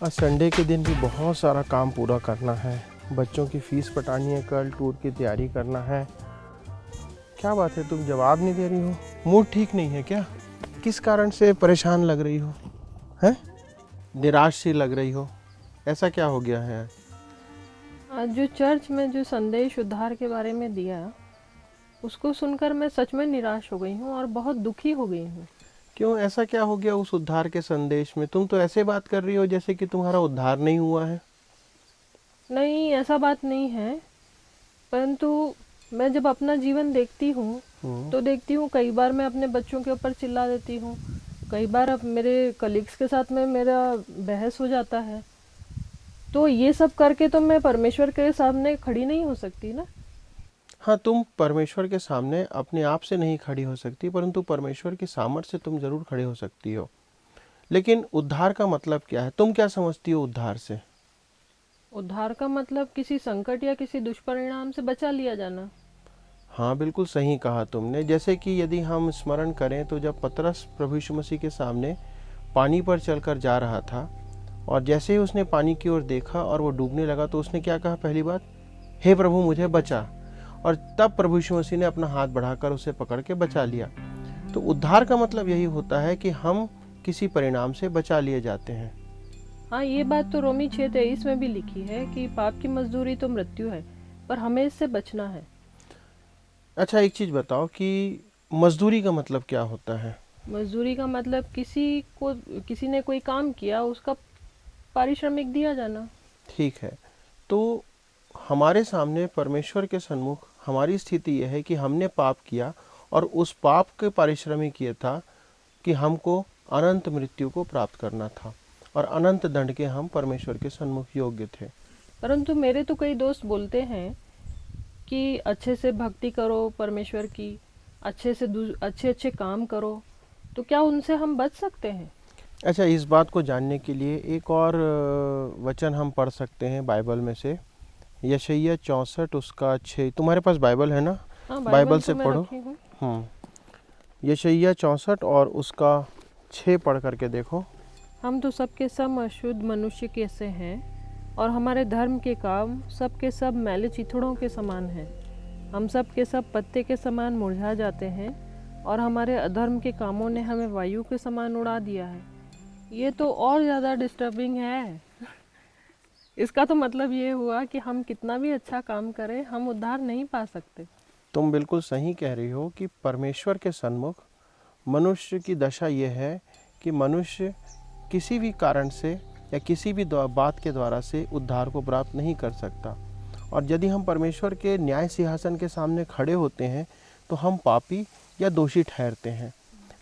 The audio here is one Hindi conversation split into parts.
आज संडे के दिन भी बहुत सारा काम पूरा करना है। बच्चों की फ़ीस पटानी है, कल टूर की तैयारी करना है। क्या बात है, तुम जवाब नहीं दे रही हो? मूड ठीक नहीं है क्या? किस कारण से परेशान लग रही हो? हैं? निराश सी लग रही हो। ऐसा क्या हो गया है? आज जो चर्च में जो संदेश उद्धार के बारे में दिया, उसको सुनकर मैं सच में निराश हो गई हूँ और बहुत दुखी हो गई हूँ। क्यों, ऐसा क्या हो गया उस उद्धार के संदेश में? तुम तो ऐसे बात कर रही हो जैसे कि तुम्हारा उद्धार नहीं हुआ है। नहीं, ऐसा बात नहीं है, परंतु मैं जब अपना जीवन देखती हूँ हम्म। तो देखती हूँ कई बार मैं अपने बच्चों के ऊपर चिल्ला देती हूँ। कई बार अब मेरे कलीग्स के साथ में मेरा बहस हो जाता है। तो ये सब करके तो मैं परमेश्वर के सामने खड़ी नहीं हो सकती ना। हाँ, तुम परमेश्वर के सामने अपने आप से नहीं खड़ी हो सकती, परंतु परमेश्वर की सामर्थ्य से तुम जरूर खड़े हो सकती हो। लेकिन उद्धार का मतलब क्या है? तुम क्या समझती हो उद्धार से? उद्धार का मतलब किसी संकट या किसी दुष्परिणाम से बचा लिया जाना। हाँ, बिल्कुल सही कहा तुमने। जैसे कि यदि हम स्मरण करें तो जब पतरस प्रभु यीशु मसीह के सामने पानी पर चलकर जा रहा था और जैसे ही उसने पानी की ओर देखा और वो डूबने लगा तो उसने क्या कहा? पहली बात, हे प्रभु मुझे बचा। और तब प्रभु यीशु मसीह ने अपना हाथ बढ़ाकर उसे पकड़ के बचा लिया। तो उद्धार का मतलब यही होता है कि हम किसी परिणाम से बचा लिए जाते हैं। हाँ, ये बात तो रोमी 6:23 में भी लिखी है कि पाप की मजदूरी तो मृत्यु है, पर हमें इससे बचना है। अच्छा, एक चीज़ बताओ कि मजदूरी का मतलब क्या होता है? मजदूरी का मतलब किसी ने कोई काम किया, उसका पारिश्रमिक दिया जाना। ठीक है। तो हमारे सामने परमेश्वर के सन्मुख हमारी स्थिति यह है कि हमने पाप किया और उस पाप के पारिश्रमिक ये था कि हमको अनंत मृत्यु को प्राप्त करना था और अनंत दंड के हम परमेश्वर के सन्मुख योग्य थे। परंतु मेरे तो कई दोस्त बोलते हैं कि अच्छे से भक्ति करो परमेश्वर की, अच्छे अच्छे काम करो, तो क्या उनसे हम बच सकते हैं? अच्छा, इस बात को जानने के लिए एक और वचन हम पढ़ सकते हैं बाइबल में से। यशायाह 64 उसका 6। तुम्हारे पास बाइबल है ना? हाँ, बाइबल बाइबल तो से मैं पढ़ो। रखी हूँ। यशायाह 64 और उसका 6 पढ़ करके देखो। हम तो सबके सब अशुद्ध मनुष्य के से हैं, और हमारे धर्म के काम सब के सब मैले चिथड़ों के समान हैं। हम सब के सब पत्ते के समान मुरझा जाते हैं, और हमारे अधर्म के कामों ने हमें वायु के समान उड़ा दिया है। ये तो और ज़्यादा डिस्टर्बिंग है। इसका तो मतलब ये हुआ कि हम कितना भी अच्छा काम करें, हम उद्धार नहीं पा सकते। तुम बिल्कुल सही कह रही हो कि परमेश्वर के सन्मुख मनुष्य की दशा यह है कि मनुष्य किसी भी कारण से या किसी भी बात के द्वारा से उद्धार को प्राप्त नहीं कर सकता। और यदि हम परमेश्वर के न्याय सिंहासन के सामने खड़े होते हैं तो हम पापी या दोषी ठहरते हैं।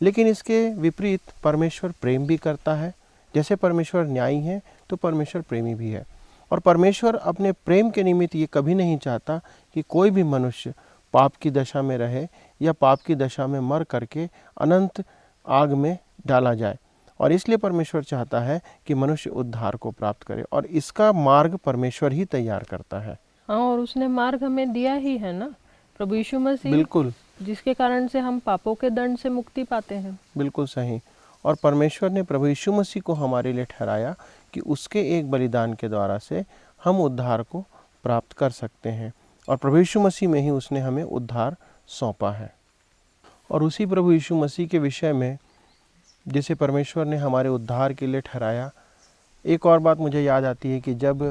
लेकिन इसके विपरीत परमेश्वर प्रेम भी करता है। जैसे परमेश्वर न्यायी है तो परमेश्वर प्रेमी भी है। और परमेश्वर अपने प्रेम के निमित्त ये कभी नहीं चाहता कि कोई भी मनुष्य पाप की दशा में रहे या पाप की दशा में मर करके अनंत आग में डाला जाए। और इसलिए परमेश्वर चाहता है कि मनुष्य उद्धार को प्राप्त करे और इसका मार्ग परमेश्वर ही तैयार करता है। हाँ, और उसने मार्ग हमें दिया ही है ना, प्रभु यीशु मसीह, बिल्कुल, जिसके कारण से हम पापों के दंड से मुक्ति पाते हैं। बिल्कुल सही। और परमेश्वर ने प्रभु यीशु मसीह को हमारे लिए ठहराया कि उसके एक बलिदान के द्वारा से हम उद्धार को प्राप्त कर सकते हैं। और प्रभु यीशु मसीह में ही उसने हमें उद्धार सौंपा है। और उसी प्रभु यीशु मसीह के विषय में जिसे परमेश्वर ने हमारे उद्धार के लिए ठहराया, एक और बात मुझे याद आती है कि जब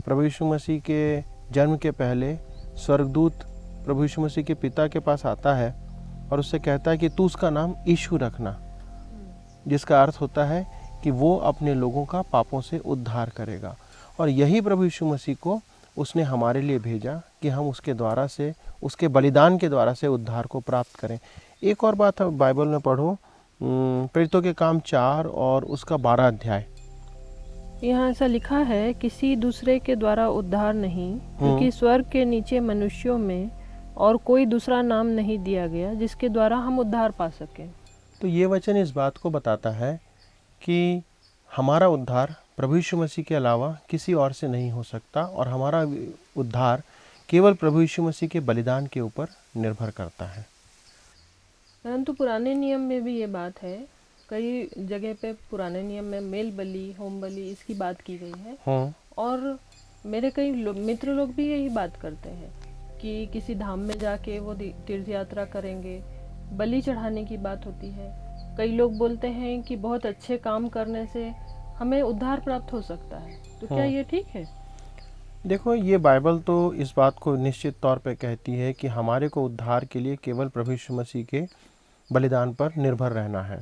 प्रभु यीशु मसीह के जन्म के पहले स्वर्गदूत प्रभु यीशु मसीह के पिता के पास आता है और उससे कहता है कि तू उसका नाम यीशु रखना, जिसका अर्थ होता है कि वो अपने लोगों का पापों से उद्धार करेगा। और यही प्रभु यीशु मसीह को उसने हमारे लिए भेजा कि हम उसके द्वारा से, उसके बलिदान के द्वारा से उद्धार को प्राप्त करें। एक और बात अब बाइबल में पढ़ो, प्रेरितों के काम 4 और उसका 12 अध्याय। यहाँ ऐसा लिखा है, किसी दूसरे के द्वारा उद्धार नहीं, क्योंकि स्वर्ग के नीचे मनुष्यों में और कोई दूसरा नाम नहीं दिया गया जिसके द्वारा हम उद्धार पा सकें। तो ये वचन इस बात को बताता है कि हमारा उद्धार प्रभु यीशु मसीह के अलावा किसी और से नहीं हो सकता और हमारा उद्धार केवल प्रभु यीशु मसीह के बलिदान के ऊपर निर्भर करता है। परंतु पुराने नियम में भी ये बात है, कई जगह पे पुराने नियम में मेल बलि, होम बलि इसकी बात की गई है। हम्म, और मेरे कई मित्र लोग भी यही बात करते हैं कि किसी धाम में जाके वो तीर्थ यात्रा करेंगे, बलि चढ़ाने की बात होती है। कई लोग बोलते हैं कि बहुत अच्छे काम करने से हमें उद्धार प्राप्त हो सकता है, तो क्या ये ठीक है? देखो, ये बाइबल तो इस बात को निश्चित तौर पे कहती है कि हमारे को उद्धार के लिए केवल प्रभु यीशु मसीह के बलिदान पर निर्भर रहना है।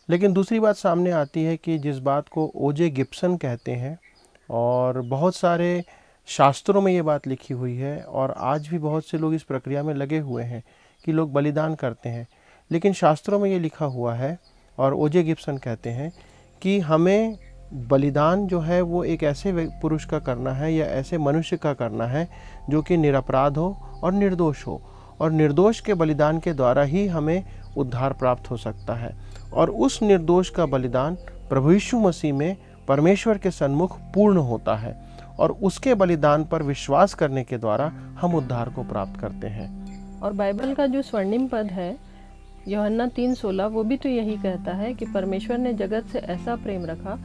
लेकिन दूसरी बात सामने आती है कि जिस बात को ओजे गिब्सन कहते हैं, और बहुत सारे शास्त्रों में ये बात लिखी हुई है, और आज भी बहुत से लोग इस प्रक्रिया में लगे हुए हैं कि लोग बलिदान करते हैं। लेकिन शास्त्रों में ये लिखा हुआ है, और ओजे गिब्सन कहते हैं कि हमें बलिदान जो है वो एक ऐसे पुरुष का करना है या ऐसे मनुष्य का करना है जो कि निरपराध हो और निर्दोष हो, और निर्दोष के बलिदान के द्वारा ही हमें उद्धार प्राप्त हो सकता है। और उस निर्दोष का बलिदान प्रभु यीशु मसीह में परमेश्वर के सन्मुख पूर्ण होता है, और उसके बलिदान पर विश्वास करने के द्वारा हम उद्धार को प्राप्त करते हैं। और बाइबल का जो स्वर्णिम पद है यूहन्ना 3:16, वो भी तो यही कहता है कि परमेश्वर ने जगत से ऐसा प्रेम रखा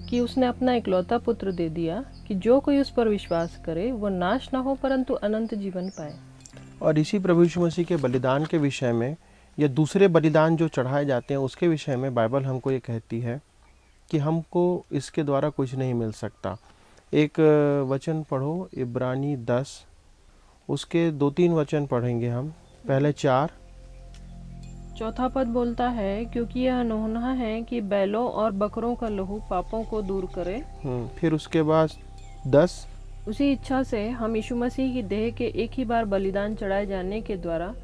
कि उसने अपना इकलौता पुत्र दे दिया कि जो कोई उस पर विश्वास करे वो नाश ना हो परंतु अनंत जीवन पाए। और इसी प्रभु यीशु मसीह के बलिदान के विषय में या दूसरे बलिदान जो चढ़ाए जाते हैं उसके विषय में बाइबल हमको ये कहती है कि हमको इसके द्वारा कुछ नहीं मिल सकता। एक वचन पढ़ो, इब्रानी 10, उसके 2-3 वचन पढ़ेंगे हम। पहले 4। चौथा पद बोलता है, क्योंकि यह अनहोना है कि बैलों और बकरों का लहू पापों को दूर करे। फिर उसके बाद 10। उसी इच्छा से हम यीशु मसीह की देह के एक ही बार बलिदान चढ़ाए जाने के द्वारा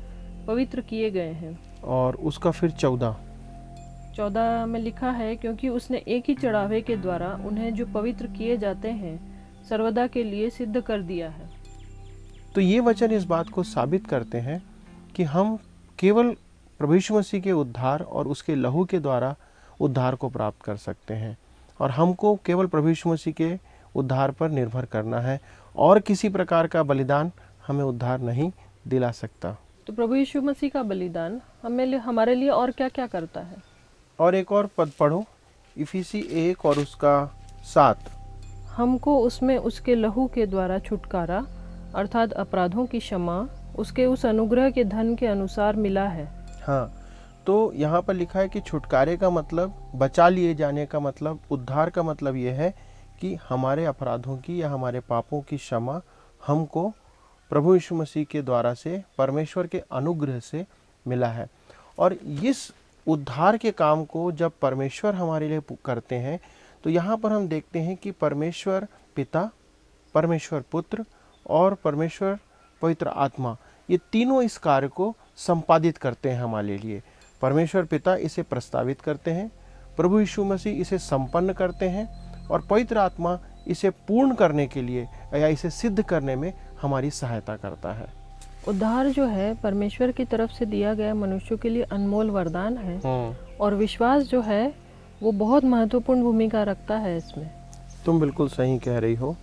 पवित्र किए गए हैं। और उसका फिर 14 में लिखा है, क्योंकि उसने एक ही चढ़ावे के द्वारा उन्हें जो पवित्र किए जाते हैं सर्वदा के लिए सिद्ध कर दिया है। तो ये वचन इस बात को साबित करते हैं कि हम केवल प्रभु यीशु मसीह के उद्धार और उसके लहू के द्वारा उद्धार को प्राप्त कर सकते हैं, और हमको केवल प्रभु यीशु मसीह के उद्धार पर निर्भर करना है, और किसी प्रकार का बलिदान हमें उद्धार नहीं दिला सकता। तो प्रभु यीशु मसीह का बलिदान हमारे लिए और क्या क्या करता है? और एक और पद पढ़ो, इफिसी 1 और उसका 7। हमको उसमें उसके लहू के द्वारा छुटकारा अर्थात अपराधों की क्षमा उसके उस अनुग्रह के धन के अनुसार मिला है। हाँ, तो यहाँ पर लिखा है कि छुटकारे का मतलब, बचा लिए जाने का मतलब, उद्धार का मतलब ये है कि हमारे अपराधों की या हमारे पापों की क्षमा हमको प्रभु यीशु मसीह के द्वारा से, परमेश्वर के अनुग्रह से मिला है। और इस उद्धार के काम को जब परमेश्वर हमारे लिए करते हैं, तो यहाँ पर हम देखते हैं कि परमेश्वर पिता, परमेश्वर पुत्र और परमेश्वर पवित्र आत्मा, ये तीनों इस कार्य को संपादित करते हैं हमारे लिए। परमेश्वर पिता इसे प्रस्तावित करते हैं, प्रभु यीशु मसीह इसे संपन्न करते हैं, और पवित्र आत्मा इसे पूर्ण करने के लिए या इसे सिद्ध करने में हमारी सहायता करता है। उद्धार जो है परमेश्वर की तरफ से दिया गया मनुष्यों के लिए अनमोल वरदान है, और विश्वास जो है वो बहुत महत्वपूर्ण भूमिका रखता है इसमें। तुम बिल्कुल सही कह रही हो।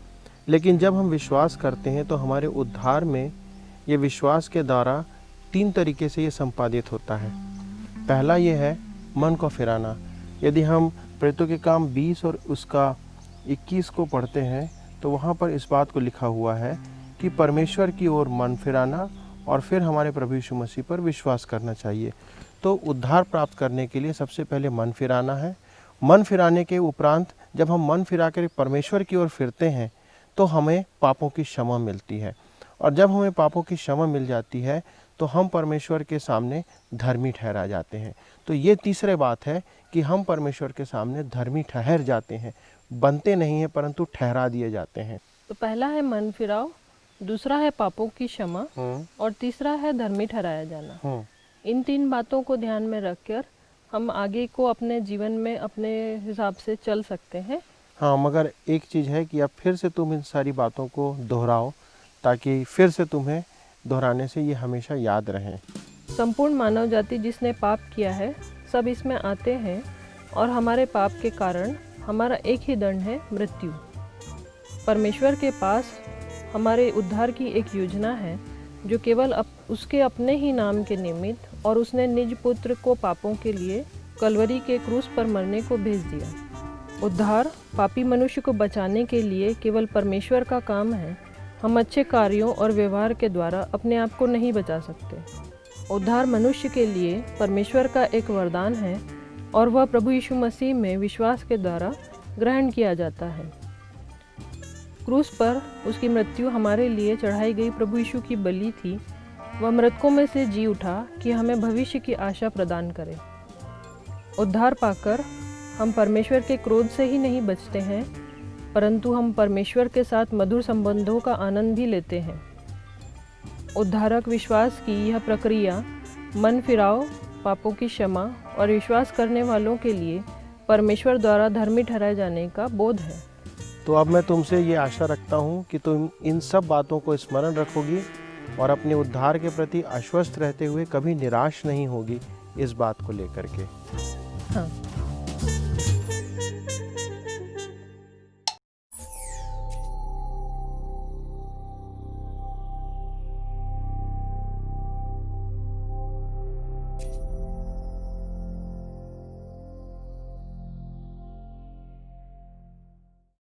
लेकिन जब हम विश्वास करते हैं तो हमारे उद्धार में ये विश्वास के द्वारा 3 तरीके से ये संपादित होता है। पहला ये है मन को फिराना। यदि हम प्रेरितों के काम 20 और उसका 21 को पढ़ते हैं तो वहाँ पर इस बात को लिखा हुआ है कि परमेश्वर की ओर मन फिराना और फिर हमारे प्रभु यीशु मसीह पर विश्वास करना चाहिए। तो उद्धार प्राप्त करने के लिए सबसे पहले मन फिराना है। मन फिराने के उपरांत जब हम मन फिरा कर परमेश्वर की ओर फिरते हैं तो हमें पापों की क्षमा मिलती है, और जब हमें पापों की क्षमा मिल जाती है तो हम परमेश्वर के सामने धर्मी ठहरा जाते हैं। तो ये तीसरी बात है कि हम परमेश्वर के सामने धर्मी ठहर जाते हैं, बनते नहीं हैं परंतु ठहरा दिए जाते हैं। तो पहला है मन फिराओ, दूसरा है पापों की क्षमा, और तीसरा है धर्मी ठहराया जाना। इन 3 बातों को ध्यान में रखकर हम आगे को अपने जीवन में अपने हिसाब से चल सकते हैं। हाँ, मगर एक चीज़ है कि अब फिर से तुम इन सारी बातों को दोहराओ ताकि फिर से तुम्हें दोहराने से ये हमेशा याद रहे। संपूर्ण मानव जाति जिसने पाप किया है सब इसमें आते हैं, और हमारे पाप के कारण हमारा एक ही दंड है, मृत्यु। परमेश्वर के पास हमारे उद्धार की एक योजना है जो केवल उसके अपने ही नाम के निमित्त, और उसने निज पुत्र को पापों के लिए कलवरी के क्रूस पर मरने को भेज दिया। उद्धार पापी मनुष्य को बचाने के लिए केवल परमेश्वर का काम है। हम अच्छे कार्यों और व्यवहार के द्वारा अपने आप को नहीं बचा सकते। उद्धार मनुष्य के लिए परमेश्वर का एक वरदान है और वह प्रभु यीशु मसीह में विश्वास के द्वारा ग्रहण किया जाता है। क्रूस पर उसकी मृत्यु हमारे लिए चढ़ाई गई प्रभु यीशु की बलि थी। वह मृतकों में से जी उठा कि हमें भविष्य की आशा प्रदान करे। उद्धार पाकर हम परमेश्वर के क्रोध से ही नहीं बचते हैं, परंतु हम परमेश्वर के साथ मधुर संबंधों का आनंद भी लेते हैं। उद्धारक विश्वास की यह प्रक्रिया मन फिराव, पापों की क्षमा और विश्वास करने वालों के लिए परमेश्वर द्वारा धर्मी ठहराए जाने का बोध है। तो अब मैं तुमसे ये आशा रखता हूँ कि तुम इन सब बातों को स्मरण रखोगी और अपने उद्धार के प्रति आश्वस्त रहते हुए कभी निराश नहीं होगी इस बात को लेकर के। हाँ।